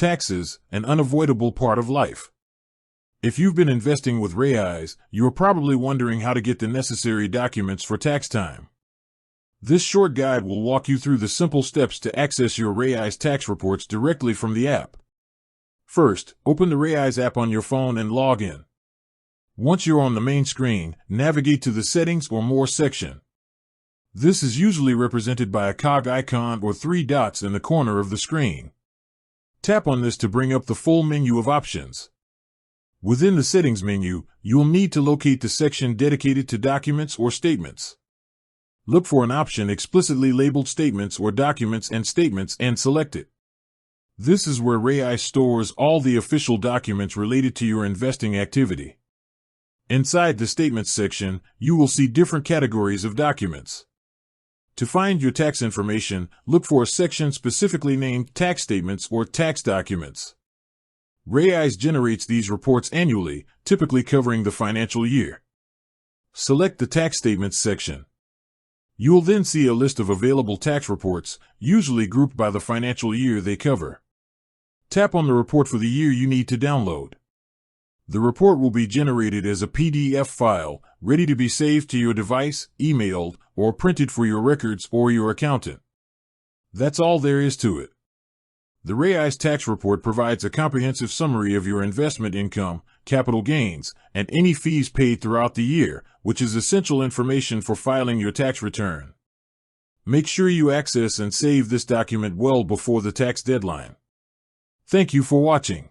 taxes, an unavoidable part of life. If you've been investing with Raiz, you're probably wondering how to get the necessary documents for tax time. This short guide will walk you through the simple steps to access your Raiz tax reports directly from the app. First, open the Raiz app on your phone and log in. Once you're on the main screen, navigate to the Settings or More section. This is usually represented by a cog icon or 3 dots in the corner of the screen. Tap on this to bring up the full menu of options. Within the Settings menu, you'll need to locate the section dedicated to documents or statements. Look for an option explicitly labeled Statements or Documents and Statements and select it. This is where Raiz stores all the official documents related to your investing activity. Inside the Statements section, you will see different categories of documents. To find your tax information, look for a section specifically named Tax Statements or Tax Documents. Raiz generates these reports annually, typically covering the financial year. Select the Tax Statements section. You will then see a list of available tax reports, usually grouped by the financial year they cover. Tap on the report for the year you need to download. The report will be generated as a PDF file, ready to be saved to your device, emailed, or printed for your records or your accountant. That's all there is to it. The Raiz tax report provides a comprehensive summary of your investment income, capital gains, and any fees paid throughout the year, which is essential information for filing your tax return. Make sure you access and save this document well before the tax deadline. Thank you for watching.